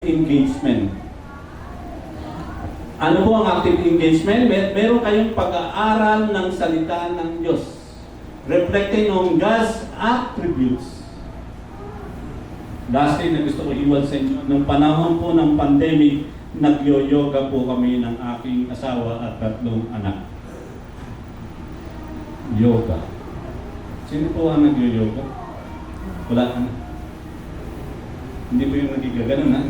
engagement. Ano po ang active engagement? Meron kayong pag-aaral ng salita ng Diyos, reflecting on God's attributes. Lastly, na gusto ko iwan sa inyo, nung panahon po ng pandemic, nag-yoga po kami ng aking asawa at 3 anak. Yoga. Sino po ang nag-yoga? Wala ka na. Hindi po yung nagigaganon na.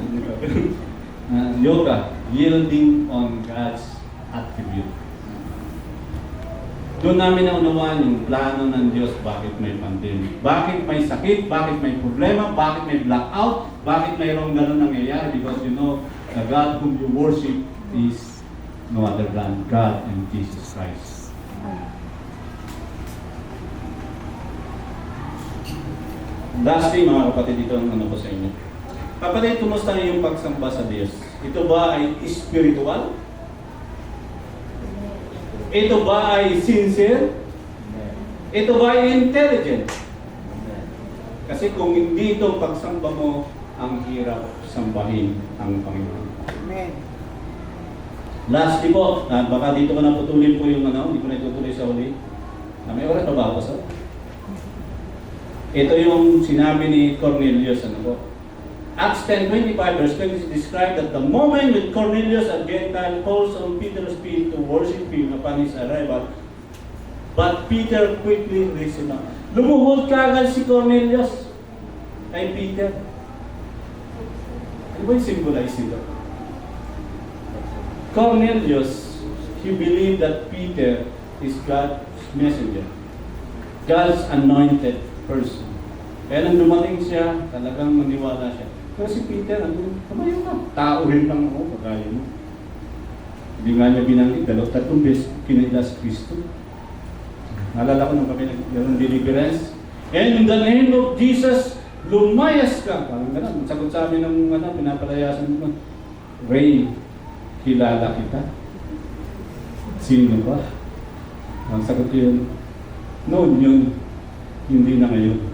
Yoga, yielding on God's attribute. Doon namin naunawaan yung plano ng Diyos bakit may pandemic. Bakit may sakit, bakit may problema, bakit may blackout, bakit mayroong ganun nangyayari. Because you know, the God whom you worship is no other than God and Jesus Christ. Lastly, mga kapatid, dito ang ano ko sa inyo. Kapatid, kumusta yung pagsamba sa Diyos? Ito ba ay spiritual? Ito ba ay sincere? Ito ba ay intelligent? Kasi kung hindi ito pagsamba mo, ang hirap sambahin ang Panginoon. Amen. Lastly po, baka dito ko na putulin po yung ano, hindi ko na itutuloy sa huli. May oras pa ba ako sa? Ito yung sinabi ni Cornelius, ano po? Acts 10:25 verse 20 described that the moment when Cornelius, a Gentile, calls on Peter's feet to worship him upon his arrival, but Peter quickly raised him up. Lumuhod kaagad si Cornelius kay Peter. Ano ba yung symbolize nito? Cornelius, he believed that Peter is God's messenger, God's anointed person. Kaya nang dumating siya, talagang maniwala siya. Pero si Peter, kamayo ka. Tao rin lang ako, pagkaya mo. Hindi nga niya binanggit, 2-3 beses kinila si Kristo. Naalala ko nung kami nagkaroon deliverance. And in the name of Jesus, lumayas ka. Parang gano'n, sagot sa amin ng pinapalayasan mo. Ray, kilala kita. Sino ba? Ang sagot yun, noon yun, hindi na ngayon.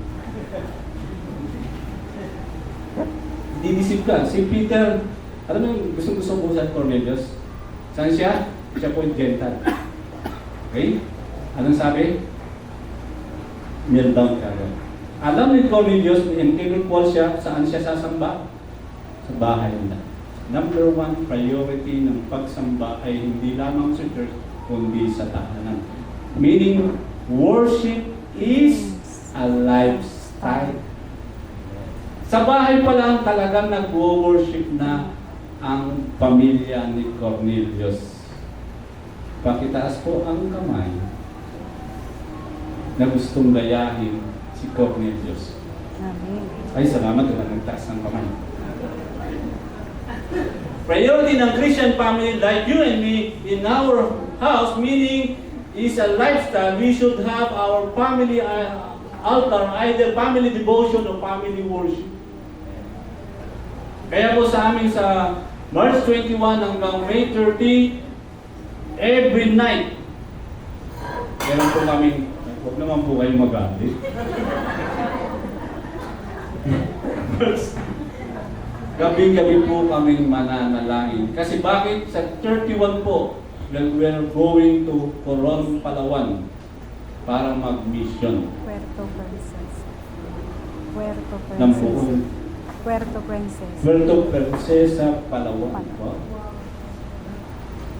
Didisip ka. Si Peter, alam mo yung gusto-gusto po sa Cornelius? Saan siya? Siya po yung Gentile. Okay? Anong sabi? Kneel down ka. Alam ni Cornelius, in-recall siya, saan siya sasamba? Sa bahay nila. Number 1 priority ng pagsamba ay hindi lamang sa church, kundi sa tahanan. Meaning, worship is a lifestyle. Sa bahay pa lang talagang nag-worship na ang pamilya ni Cornelius. Pakitaas po ang kamay na gustong gayahin si Cornelius. Amen. Ay, salamat na nagtaas ng kamay. Priority ng Christian family like you and me in our house, meaning is a lifestyle. We should have our family altar, either family devotion or family worship. Kaya po sa amin sa March 21 hanggang May 30, every night, meron po kami, huwag naman po kayong magalit. Gabi-gabi po kaming mananalangin. Kasi bakit? Sa 31 po, we're going to Coron, Palawan para mag-mission. Puerto Princesa. Puerto Ng Princesa. buong Puerto Princesa. Puerto Princesa, Palawan. Wow.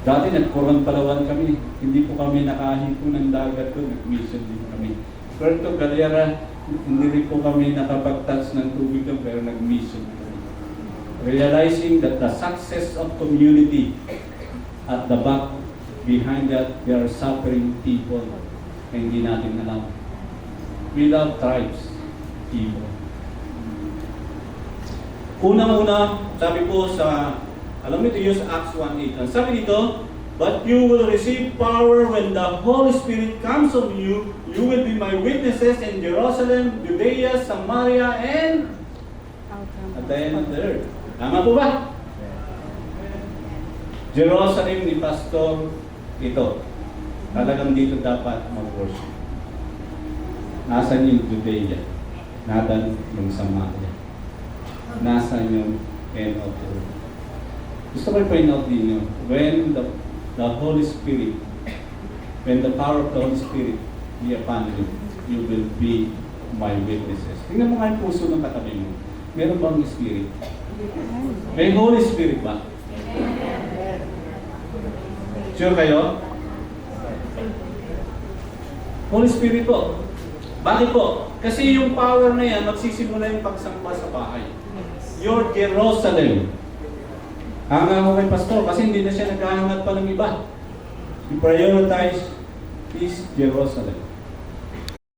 Dati nag-Coron, Palawan kami. Hindi po kami nakahipo ng dagat ko. Nag-mission din kami. Puerto Galera, hindi rin po kami nakapag-touch ng tubig doon, pero nag-mission kami. Realizing that the success of community at the back, behind that, there are suffering people na hindi natin alam. We love tribes, people. Unang-una, sabi po sa, alam mo ito yung sa Acts 1:8. Ang sabi dito, but you will receive power when the Holy Spirit comes on you. You will be my witnesses in Jerusalem, Judea, Samaria, and at the end of the earth. Tama po ba? Jerusalem ni Pastor, ito. Talagang dito dapat mag-worship. Nasaan yung Judea? Nasaan yung Samaria? Nasaan yung and of the earth. Gusto ko i-point out din nyo, when the Holy Spirit, when the power of the Holy Spirit be upon you, you will be my witnesses. Tingnan mo nga yung puso ng katabi mo. Meron bang Spirit? May Holy Spirit ba? Sure kayo? Holy Spirit po. Bakit po? Kasi yung power na yan, magsisimula yung pagsamba sa bahay. Your Jerusalem. Hanga ko kay Pastor kasi hindi na siya naghahangat pa ng iba. You prioritize is Jerusalem.